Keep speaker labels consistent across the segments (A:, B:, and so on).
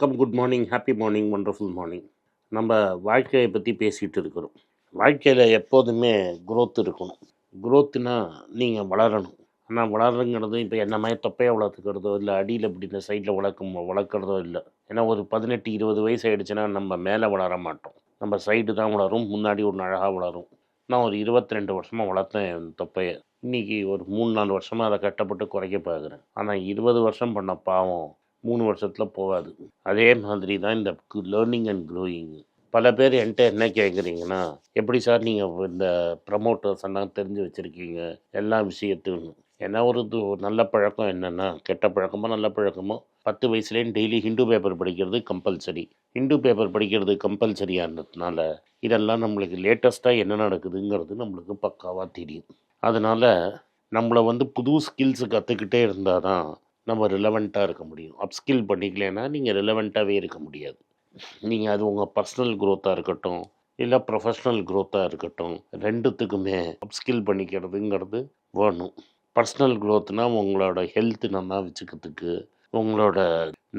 A: வணக்கம், good morning, happy morning, wonderful morning. நம்ம வாழ்க்கையை பற்றி பேசிகிட்டு இருக்கிறோம். வாழ்க்கையில் எப்போதுமே growth இருக்கணும். growthனா நீங்கள் வளரணும். ஆனால் வளருங்கிறது இப்போ என்ன மாதிரி தொப்பையை வளர்த்துக்கிறதோ இல்லை அடியில் இப்படி இந்த சைடில் வளர்க்குறதோ இல்லை. ஏன்னா ஒரு 18-20 வயசு ஆயிடுச்சுன்னா நம்ம மேலே வளர மாட்டோம். நம்ம சைடு தான் வளரும், முன்னாடி ஒன்று அழகாக வளரும். நான் ஒரு 22 வருஷமாக வளர்த்தேன் என் தொப்பையை. இன்றைக்கி ஒரு 3-4 வருஷமாக அதை கட்டப்பட்டு குறைக்க பார்க்குறேன். ஆனால் 20 வருஷம் பண்ண பாவம் 3 வருஷத்தில் போகாது. அதே மாதிரி தான் இந்த லேர்னிங் அண்ட் க்ரோயிங். பல பேர் என்கிட்ட என்ன கேட்குறீங்கன்னா, எப்படி சார் நீங்கள் இந்த ப்ரமோட்டர்ஸ் எல்லாம் தெரிஞ்சு வச்சுருக்கீங்க எல்லா விஷயத்தையும். ஏன்னா ஒரு நல்ல பழக்கம் என்னென்னா, கெட்ட பழக்கமோ நல்ல பழக்கமோ 10 வயசுலேயும் டெய்லி ஹிந்து பேப்பர் படிக்கிறது கம்பல்சரி. ஹிந்து பேப்பர் படிக்கிறது கம்பல்சரியானதுனால இதெல்லாம் நம்மளுக்கு லேட்டஸ்ட்டாக என்ன நடக்குதுங்கிறது நம்மளுக்கு பக்காவாக தெரியும். அதனால் நம்மளை புது ஸ்கில்ஸு கற்றுக்கிட்டே இருந்தால் தான் நம்ம ரிலவெண்ட்டாக இருக்க முடியும். அப்ஸ்கில் பண்ணிக்கலைன்னா நீங்கள் ரிலவெண்ட்டாகவே இருக்க முடியாது. நீங்கள் அது உங்கள் பர்சனல் க்ரோத்தாக இருக்கட்டும், இல்லை ப்ரொஃபஷ்னல் க்ரோத்தாக இருக்கட்டும், ரெண்டுத்துக்குமே அப்ஸ்கில் பண்ணிக்கிறதுங்கிறது வேணும். பர்சனல் க்ரோத்னால் உங்களோட ஹெல்த்து நல்லா வச்சுக்கிறதுக்கு, உங்களோட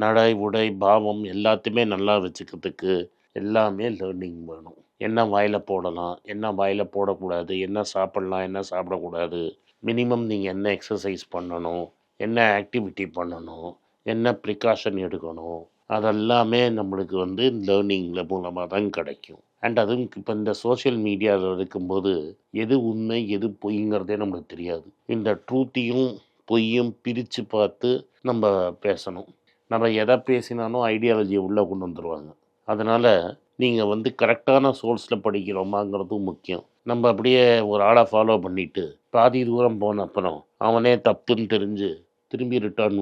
A: நடை உடை பாவம் எல்லாத்தையுமே நல்லா வச்சுக்கிறதுக்கு எல்லாமே லேர்னிங் வேணும். என்ன வாயில் போடலாம், என்ன வாயில் போடக்கூடாது, என்ன சாப்பிட்லாம், என்ன சாப்பிடக்கூடாது, மினிமம் நீங்கள் என்ன எக்ஸசைஸ் பண்ணணும், என்ன ஆக்டிவிட்டி பண்ணணும், என்ன ப்ரிகாஷன் எடுக்கணும், அதெல்லாமே நம்மளுக்கு லேர்னிங்கில் மூலமாக தான் கிடைக்கும். அண்ட் அதுவும் இப்போ இந்த சோஷியல் மீடியாவில் இருக்கும்போது எது உண்மை எது பொய்ங்கிறதே நம்மளுக்கு தெரியாது. இந்த ட்ரூத்தையும் பொய்யும் பிரித்து பார்த்து நம்ம பேசணும். நம்ம எதை பேசினாலும் ஐடியாலஜியை உள்ளே கொண்டு வந்துடுவாங்க. அதனால் நீங்கள் கரெக்டான சோர்ஸில் படிக்கிறோமாங்கிறதும் முக்கியம். நம்ம அப்படியே ஒரு ஆளை ஃபாலோ பண்ணிவிட்டு பாதி தூரம் போன அப்புறம் அவனே தப்புன்னு தெரிஞ்சு திரும்பி ரிட்டர்ன்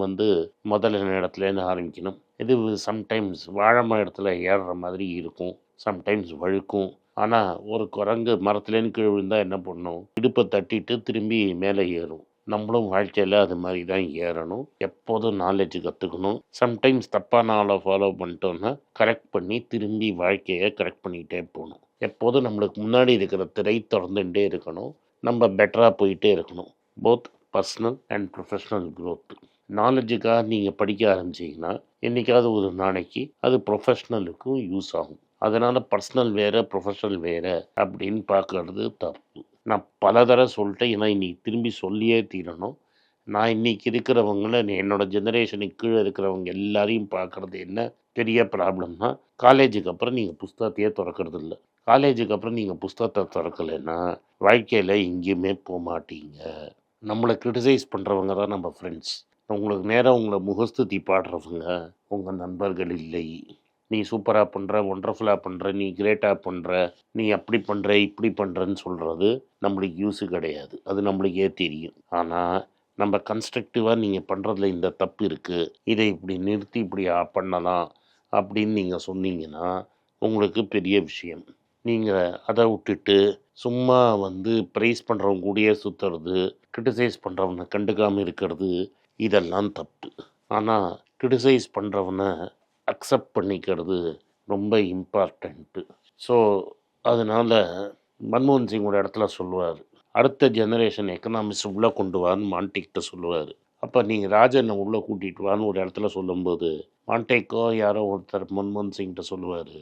A: முதல்ல இடத்துலேருந்து ஆரம்பிக்கணும். இது சம்டைம்ஸ் வாழை மரத்தில் ஏறுற மாதிரி இருக்கும், சம்டைம்ஸ் வழுக்கும். ஆனால் ஒரு குரங்கு மரத்துலேருந்து கீழே விழுந்தால் என்ன பண்ணும், இடுப்பை தட்டிட்டு திரும்பி மேலே ஏறும். நம்மளும் வாழ்க்கையில் அது மாதிரி தான் ஏறணும். எப்போதும் நாலேஜ் கற்றுக்கணும். சம்டைம்ஸ் தப்பான ஆளை ஃபாலோ பண்ணிட்டோன்னா கரெக்ட் பண்ணி திரும்பி வாழ்க்கையை கரெக்ட் பண்ணிகிட்டே போகணும். எப்போதும் நம்மளுக்கு முன்னாடி இருக்கிற திரை திறந்துகிட்டே இருக்கணும். நம்ம பெட்டராக போயிட்டே இருக்கணும். Both personal and professional growth. நாலேஜுக்காக நீங்கள் படிக்க ஆரம்பிச்சிங்கன்னா என்றைக்காவது ஒரு நாளைக்கு அது ப்ரொஃபஷ்னலுக்கும் யூஸ் ஆகும். அதனால் பர்சனல் வேறு ப்ரொஃபஷ்னல் வேறு அப்படின்னு பார்க்கறது தப்பு. நான் பல தடவை சொல்லிட்டேன், ஏன்னா இன்றைக்கி திரும்பி சொல்லியே தீரணும். நான் இன்றைக்கி இருக்கிறவங்கள என்னோடய ஜெனரேஷனுக்கு கீழே இருக்கிறவங்க எல்லாரையும் பார்க்குறது என்ன பெரிய ப்ராப்ளம்னா, காலேஜுக்கு அப்புறம் நீங்கள் புஸ்தகத்தையே திறக்கிறது இல்லை. காலேஜுக்கு அப்புறம் நீங்கள் புஸ்தகத்தை திறக்கலைன்னா வாழ்க்கையில் எங்கேயுமே போக மாட்டீங்க. நம்மளை கிரிட்டிசைஸ் பண்ணுறவங்க தான் நம்ம ஃப்ரெண்ட்ஸ். உங்களுக்கு நேராக உங்களை முகஸ்துதி பாடுறவங்க உங்கள் நண்பர்கள் இல்லை. நீ சூப்பராக பண்ணுற, ஒண்டர்ஃபுல்லாக பண்ணுற, நீ கிரேட்டாக பண்ணுற, நீ அப்படி பண்ணுற இப்படி பண்ணுறன்னு சொல்கிறது நம்மளுக்கு யூஸு கிடையாது. அது நம்மளுக்கே தெரியும். ஆனால் நம்ம கன்ஸ்ட்ரக்டிவாக நீங்கள் பண்ணுறதுல இந்த தப்பு இருக்குது, இதை இப்படி நிறுத்தி இப்படி பண்ணலாம் அப்படின்னு நீங்கள் சொன்னீங்கன்னா உங்களுக்கு பெரிய விஷயம். நீங்கள் அதை விட்டுட்டு சும்மா ப்ரைஸ் பண்ணுறவங்க கூடயே சுற்றுறது, கிரிட்டிசைஸ் பண்ணுறவனை கண்டுக்காமல் இருக்கிறது, இதெல்லாம் தப்பு. ஆனால் கிரிட்டிசைஸ் பண்ணுறவனை அக்செப்ட் பண்ணிக்கிறது ரொம்ப இம்பார்ட்டண்ட்டு. ஸோ அதனால் மன்மோகன் சிங் ஒரு இடத்துல சொல்லுவார், அடுத்த ஜெனரேஷன் எக்கனாமிக்ஸ் உள்ளே கொண்டு வான்னு மான்டேக்கிட்ட சொல்லுவார். அப்போ நீங்கள் ராஜனை உள்ளே கூட்டிகிட்டு வான்னு ஒரு இடத்துல சொல்லும்போது மான்டேக்கோ யாரோ ஒருத்தர் மன்மோகன் சிங்கிட்ட சொல்லுவார்,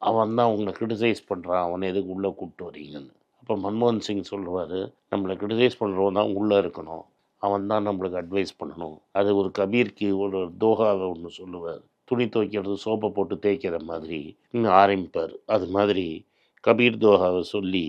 A: அவன் தான் உங்களை கிரிட்டிசைஸ் பண்ணுறான், அவனை எதுக்கு உள்ளே கூப்பிட்டு வரீங்கன்னு. அப்போ மன்மோகன் சிங் சொல்லுவார், நம்மளை கிரிட்டிசைஸ் பண்ணுறவன் தான் உள்ளே இருக்கணும், அவன் தான் நம்மளுக்கு அட்வைஸ் பண்ணணும். அது ஒரு கபீருக்கு ஒரு தோகாவை ஒன்று சொல்லுவார், துணி துவைக்கிறது சோப்பை போட்டு தேய்க்கிற மாதிரி ஆரம்பிப்பார். அது மாதிரி கபீர் தோகாவை சொல்லி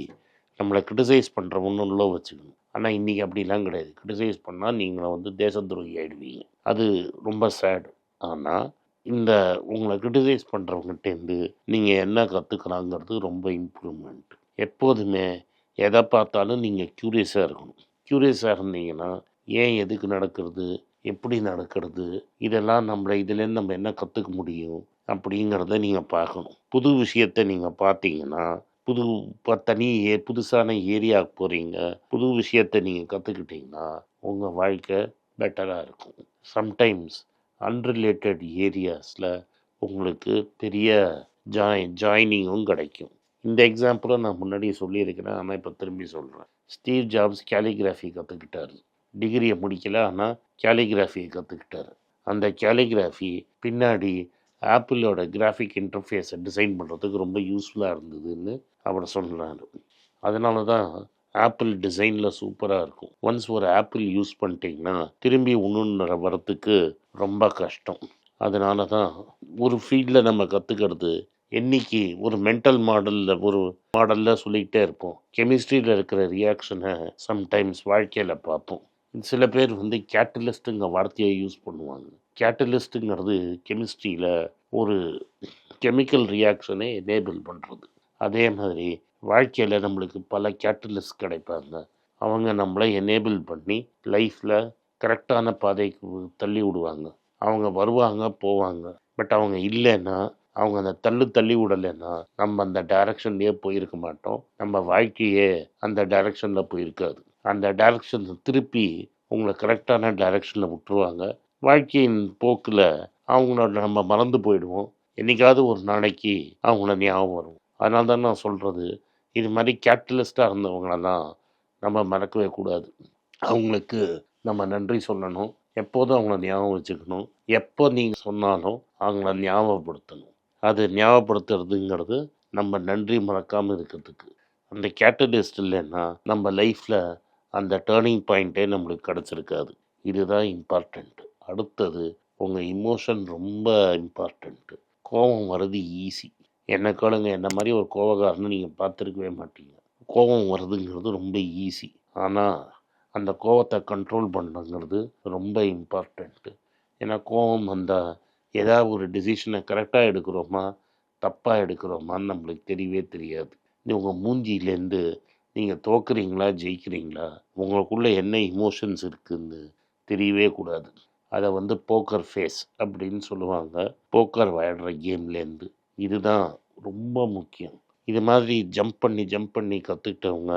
A: நம்மளை கிரிட்டிசைஸ் பண்ணுறவன்னு உள்ள வச்சுக்கணும். ஆனால் இன்றைக்கி அப்படிலாம் கிடையாது. கிரிட்டிசைஸ் பண்ணால் நீங்கள் தேச துரோகி ஆகிடுவீங்க. அது ரொம்ப சேட். ஆனால் இந்த உங்களை கிரிட்டிசைஸ் பண்ணுறவங்ககிட்டேருந்து நீங்கள் என்ன கற்றுக்கலாங்கிறது ரொம்ப இம்ப்ரூவ்மெண்ட். எப்போதுமே எதை பார்த்தாலும் நீங்கள் க்யூரியஸாக இருக்கணும். க்யூரியஸாக இருந்தீங்கன்னா ஏன் எதுக்கு நடக்கிறது, எப்படி நடக்கிறது, இதெல்லாம் இதுலேருந்து நம்ம என்ன கற்றுக்க முடியும் அப்படிங்கிறத நீங்கள் பார்க்கணும். புது விஷயத்தை நீங்கள் பார்த்தீங்கன்னா புதுசான ஏரியாவுக்கு போகிறீங்க, புது விஷயத்தை நீங்கள் கற்றுக்கிட்டிங்கன்னா உங்கள் வாழ்க்கை பெட்டராக இருக்கும். சம்டைம்ஸ் அன்ரிலேட்டட் ஏரியாஸில் உங்களுக்கு பெரிய ஜாயினிங்கும் கிடைக்கும். இந்த எக்ஸாம்பிளை நான் முன்னாடியே சொல்லியிருக்கிறேன், ஆனால் இப்போ திரும்பி சொல்கிறேன். ஸ்டீவ் ஜாப்ஸ் கேலிகிராஃபி கற்றுக்கிட்டார். டிகிரியை முடிக்கல, ஆனால் கேலிகிராஃபியை கற்றுக்கிட்டார். அந்த கேலிகிராஃபி பின்னாடி ஆப்பிளோட கிராஃபிக் இன்டர்ஃபேஸை டிசைன் பண்ணுறதுக்கு ரொம்ப யூஸ்ஃபுல்லாக இருந்ததுன்னு அவர் சொல்கிறாரு. அதனால தான் ஆப்பிள் டிசைனில் சூப்பராக இருக்கும். ஒன்ஸ் ஒரு ஆப்பிள் யூஸ் பண்ணிட்டீங்கன்னா திரும்பி இன்னொன்று வரத்துக்கு ரொம்ப கஷ்டம். அதனால தான் ஒரு ஃபீல்டில் நம்ம கற்றுக்கிறது என்னைக்கு ஒரு மென்டல் மாடலில் சொல்லிக்கிட்டே இருப்போம். கெமிஸ்ட்ரியில் இருக்கிற ரியாக்ஷனை சம்டைம்ஸ் வாழ்க்கையில் பார்ப்போம். சில பேர் வந்து கேட்டலிஸ்ட்டுங்கிற வார்த்தையை யூஸ் பண்ணுவாங்க. கேட்டலிஸ்ட்டுங்கிறது கெமிஸ்ட்ரியில் ஒரு கெமிக்கல் ரியாக்ஷனை எனேபிள் பண்ணுறது. அதே மாதிரி வாழ்க்கையில் நம்மளுக்கு பல கேட்டலிஸ்ட் கிடைப்பாங்க. அவங்க நம்மளை எனேபிள் பண்ணி லைஃப்பில் கரெக்டான பாதைக்கு தள்ளி விடுவாங்க. அவங்க வருவாங்க போவாங்க. பட் அவங்க இல்லைன்னா, அவங்க அந்த தள்ளி விடலைன்னா நம்ம அந்த டைரக்ஷன்லேயே போயிருக்க மாட்டோம். நம்ம வாழ்க்கையே அந்த டைரக்ஷனில் போயிருக்காது. அந்த டைரக்ஷனை திருப்பி உங்களை கரெக்டான டைரக்ஷனில் விட்டுருவாங்க. வாழ்க்கையின் போக்கில் அவங்களோட நம்ம மறந்து போயிடுவோம். என்றைக்காவது ஒரு நாளைக்கு அவங்கள ஞாபகம் வரும். அதனால தான் நான் சொல்கிறது, இது மாதிரி கேட்டலிஸ்ட்டாக இருந்தவங்களெல்லாம் நம்ம மறக்கவே கூடாது. அவங்களுக்கு நம்ம நன்றி சொல்லணும். எப்போதும் அவங்கள ஞாபகம் வச்சுக்கணும். எப்போ நீங்கள் சொன்னாலும் அவங்கள ஞாபகப்படுத்தணும். அது ஞாபகப்படுத்துறதுங்கிறது நம்ம நன்றி மறக்காமல் இருக்கிறதுக்கு. அந்த கேட்டலிஸ்ட் இல்லைன்னா நம்ம லைஃப்பில் அந்த டேர்னிங் பாயிண்ட்டே நம்மளுக்கு கிடச்சிருக்காது. இதுதான் இம்பார்ட்டண்ட்டு. அடுத்தது உங்கள் இமோஷன் ரொம்ப இம்பார்ட்டண்ட்டு. கோபம் வர்றது ஈஸி. என்ன கேளுங்க, என்ன மாதிரி ஒரு கோபக்காரன்னு நீங்கள் பார்த்துருக்கவே மாட்டீங்க. கோபம் வருதுங்கிறது ரொம்ப ஈஸி. ஆனால் அந்த கோபத்தை கண்ட்ரோல் பண்ணுங்கிறது ரொம்ப இம்பார்ட்டண்ட்டு. ஏன்னா கோபம் வந்தால் ஏதாவது ஒரு டிசிஷனை கரெக்டாக எடுக்கிறோமா தப்பாக எடுக்கிறோமான்னு நம்மளுக்கு தெரியவே தெரியாது. உங்கள் மூஞ்சியிலேருந்து நீங்கள் தோக்குறீங்களா ஜெயிக்கிறீங்களா, உங்களுக்குள்ளே என்ன இமோஷன்ஸ் இருக்குதுன்னு தெரியவே கூடாது. அதை வந்து போக்கர் ஃபேஸ் அப்படின்னு சொல்லுவாங்க. போக்கர் விளையாடுற கேம்லேருந்து. இதுதான் ரொம்ப முக்கியம். இது மாதிரி ஜம்ப் பண்ணி கற்றுக்கிட்டவங்க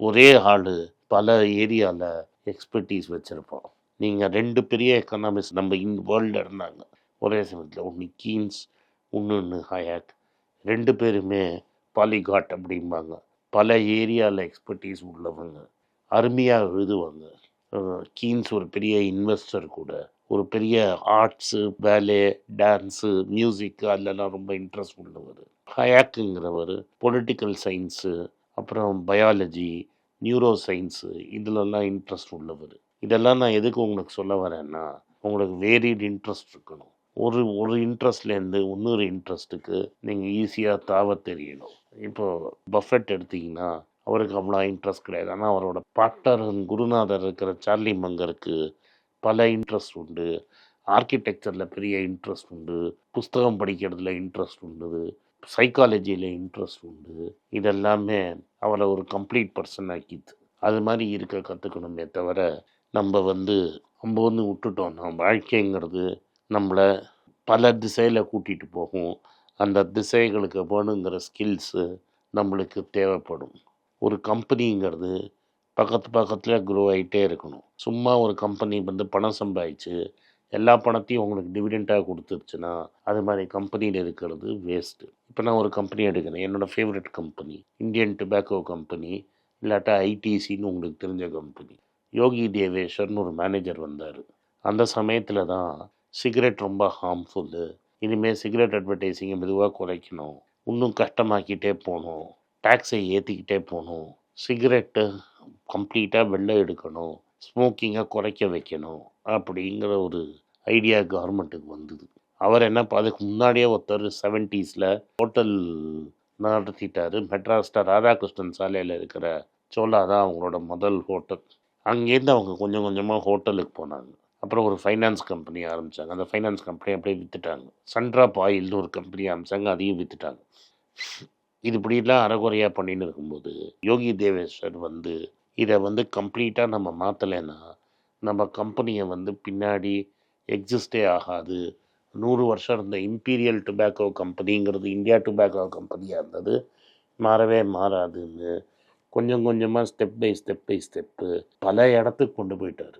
A: ஒரே ஆள் பல ஏரியாவில் எக்ஸ்பர்டீஸ் வச்சுருப்போம். நீங்கள் 2 பெரிய எக்கனாமிஸ்ட் நம்ம வேர்ல்டில் இருந்தாங்க ஒரே சமயத்தில். ஒன்று கீன்ஸ், இன்னொன்று ஹயாக். 2 பேருமே பாலிகாட் அப்படிம்பாங்க. பல ஏரியாவில் எக்ஸ்பர்டீஸ் உள்ளவங்க. அருமையாக எழுதுவாங்க. கீன்ஸ் ஒரு பெரிய இன்வெஸ்டர் கூட. ஒரு பெரிய ஆர்ட்ஸு, பேலே, டான்ஸு, மியூசிக்கு அதிலெல்லாம் ரொம்ப இன்ட்ரெஸ்ட் உள்ளவர். ஹயாக்குங்கிறவர் பொலிட்டிக்கல் சயின்ஸு, அப்புறம் பயாலஜி, நியூரோ சயின்ஸு இதிலெல்லாம் இன்ட்ரெஸ்ட் உள்ளவர். இதெல்லாம் நான் எதுக்கு உங்களுக்கு சொல்ல வரேன்னா, உங்களுக்கு வேரியட் இன்ட்ரெஸ்ட் இருக்கணும். ஒரு இன்ட்ரெஸ்ட்லேருந்து இன்னொரு இன்ட்ரெஸ்ட்டுக்கு நீங்கள் ஈஸியாக தாவ தெரியணும். இப்போது பஃபெட் எடுத்திங்கன்னா அவருக்கு அவ்வளோ இன்ட்ரெஸ்ட் கிடையாது. ஆனால் அவரோட பாட்டர் குருநாதர் இருக்கிற சார்லி மங்கருக்கு பல இன்ட்ரெஸ்ட் உண்டு. ஆர்கிடெக்சரில் பெரிய இன்ட்ரெஸ்ட் உண்டு. புஸ்தகம் படிக்கிறதுல இன்ட்ரெஸ்ட் உண்டு. சைக்காலஜியில் இன்ட்ரெஸ்ட் உண்டு. இதெல்லாமே அவரை ஒரு கம்ப்ளீட் பர்சன் ஆக்கிது. அது மாதிரி இருக்க கற்றுக்கணுமே தவிர நம்ம வந்து விட்டுட்டோம்னா வாழ்க்கைங்கிறது நம்மளை பல திசையில் கூட்டிகிட்டு போகும். அந்த திசைகளுக்கு வேணுங்கிற ஸ்கில்ஸு நம்மளுக்கு தேவைப்படும். ஒரு கம்பெனிங்கிறது பக்கத்தில் க்ரோ ஆகிட்டே இருக்கணும். சும்மா ஒரு கம்பெனி வந்து பணம் சம்பாதிச்சு எல்லா பணத்தையும் உங்களுக்கு டிவிடெண்ட்டாக கொடுத்துருச்சுன்னா அது மாதிரி கம்பெனியில் இருக்கிறது வேஸ்ட்டு. இப்போ நான் ஒரு கம்பெனி எடுக்கிறேன். என்னோடய favourite company Indian tobacco company, இல்லாட்டா ஐடிசின்னு உங்களுக்கு தெரிஞ்ச கம்பெனி. யோகி தேவேஷர்னு ஒரு மேனேஜர் வந்தார். அந்த சமயத்தில் தான் சிகரெட் ரொம்ப ஹார்ம்ஃபுல்லு, இனிமேல் சிகரெட் அட்வர்டைஸிங்கை மெதுவாக குறைக்கணும், இன்னும் கஷ்டமாக்கிட்டே போகணும், டேக்ஸை ஏற்றிக்கிட்டே போகணும், சிகரெட்டு கம்ப்ளீட்டாக வெளில எடுக்கணும், ஸ்மோக்கிங்கை குறைக்க வைக்கணும் அப்படிங்கிற ஒரு ஐடியா கவர்மெண்ட்டுக்கு வந்தது. அவர் என்ன அதுக்கு முன்னாடியே ஒருத்தர் 70s ஹோட்டல் நடத்திட்டார். மெட்ராஸில் ராதாகிருஷ்ணன் சாலையில் இருக்கிற சோலா தான் அவங்களோட முதல் ஹோட்டல். அங்கேருந்து அவங்க கொஞ்சம் கொஞ்சமாக ஹோட்டலுக்கு போனாங்க. அப்புறம் ஒரு ஃபைனான்ஸ் கம்பெனி ஆரம்பித்தாங்க. அந்த ஃபைனான்ஸ் கம்பெனி அப்படியே விற்றுட்டாங்க. சன்ட்ராப் ஆயில்னு ஒரு கம்பெனி ஆரம்பித்தாங்க, அதையும் விற்றுட்டாங்க. இது இப்படிலாம் அறகுறையாக பண்ணின்னு இருக்கும்போது யோகி தேவேஸ்வர் வந்து இதை வந்து கம்ப்ளீட்டாக நம்ம மாற்றலைன்னா நம்ம கம்பெனியை வந்து பின்னாடி எக்ஸிஸ்டே ஆகாது. 100 வருஷம் இருந்த இம்பீரியல் டொபாக்கோ கம்பெனிங்கிறது இந்தியா டொபாக்கோ கம்பெனியாக இருந்தது, மாறவே மாறாதுன்னு கொஞ்சம் கொஞ்சமாக ஸ்டெப் பை ஸ்டெப்பு பல இடத்துக்கு கொண்டு போயிட்டார்.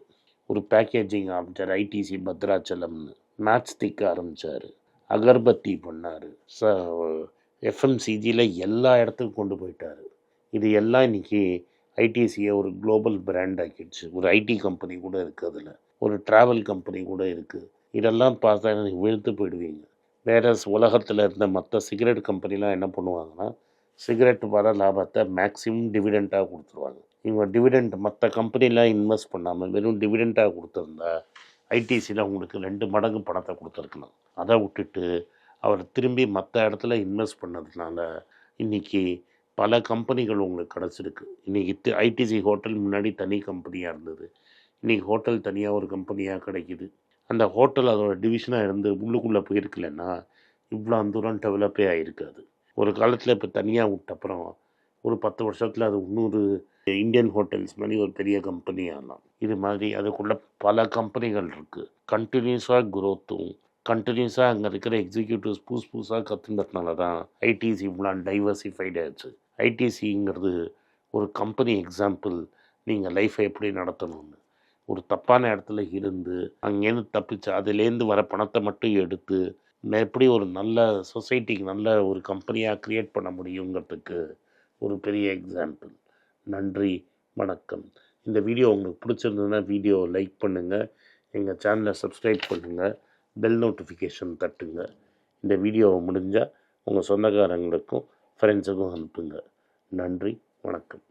A: ஒரு பேக்கேஜிங் ஆரம்பித்தார், ஐடிசி பத்ராச்சலம்னு. மேட்ச் ஸ்டிக் ஆரம்பித்தார், அகர்பத்தி பண்ணார், எஃப்எம்சிஜியில் எல்லா இடத்துக்கும் கொண்டு போயிட்டார். இது எல்லாம் இன்றைக்கி ஐடிசியை ஒரு குளோபல் பிராண்ட் ஆக்கிடுச்சு. ஒரு ஐடி கம்பெனி கூட இருக்குது, அதில் ஒரு ட்ராவல் கம்பெனி கூட இருக்குது. இதெல்லாம் பார்த்தா எனக்கு வெறுத்து போயிடுவீங்க. வேறஸ் உலகத்தில் இருந்த மற்ற சிகரெட் கம்பெனிலாம் என்ன பண்ணுவாங்கன்னா, சிகரெட் வர லாபத்தை மேக்ஸிமம் டிவிடெண்ட்டாக கொடுத்துருவாங்க. இவங்க டிவிடெண்ட் மற்ற கம்பெனிலாம் இன்வெஸ்ட் பண்ணாமல் வெறும் டிவிடெண்ட்டாக கொடுத்துருந்தா, ஐடிசியில் உங்களுக்கு 2 மடங்கு பணத்தை கொடுத்துருக்கணும். அதை விட்டுட்டு அவர் திரும்பி மற்ற இடத்துல இன்வெஸ்ட் பண்ணதுனால இன்றைக்கி பல கம்பெனிகள் உங்களுக்கு கிடச்சிருக்கு. இன்றைக்கி ஐடிசி ஹோட்டல் முன்னாடி தனி கம்பெனியாக இருந்தது. இன்றைக்கி ஹோட்டல் தனியாக ஒரு கம்பெனியாக கிடைக்கிது. அந்த ஹோட்டல் அதோட டிவிஷனாக இருந்து உள்ளுக்குள்ளே போயிருக்கலன்னா இவ்வளோ தூரம் டெவலப்பே ஆகிருக்காது. ஒரு காலத்தில் இப்போ தனியாக விட்டப்புறம் ஒரு 10 வருஷத்தில் அது இன்னொரு இந்தியன் ஹோட்டல்ஸ் மாதிரி ஒரு பெரிய கம்பெனி ஆகலாம். இது மாதிரி அதுக்குள்ளே பல கம்பெனிகள் இருக்குது. கண்டினியூஸாக குரோத்தும் கண்டினியூஸாக அங்கே இருக்கிற எக்ஸிக்யூட்டிவ்ஸ் புதுசாக கற்றுக்கிறதுனால தான் ஐடிசி இவ்வளோ டைவர்சிஃபைட் ஆகிடுச்சு. ஐடிசிங்கிறது ஒரு கம்பெனி எக்ஸாம்பிள். நீங்கள் லைஃப்பை எப்படி நடத்தணும்னு ஒரு தப்பான இடத்துல இருந்து அங்கேருந்து தப்பிச்சு அதுலேருந்து வர பணத்தை மட்டும் எடுத்து எப்படி ஒரு நல்ல சொசைட்டிக்கு நல்ல ஒரு கம்பெனியாக க்ரியேட் பண்ண முடியுங்கிறதுக்கு ஒரு பெரிய எக்ஸாம்பிள். நன்றி, வணக்கம். இந்த வீடியோ உங்களுக்கு பிடிச்சிருந்ததுன்னா வீடியோவை லைக் பண்ணுங்கள், எங்கள் சேனலை சப்ஸ்கிரைப் பண்ணுங்கள், பெல் நோட்டிஃபிகேஷன் தட்டுங்க. இந்த வீடியோவை முடிஞ்சால் உங்கள் சொந்தக்காரங்களுக்கும் ஃப்ரெண்ட்ஸுக்கும் அனுப்புங்க. நன்றி, வணக்கம்.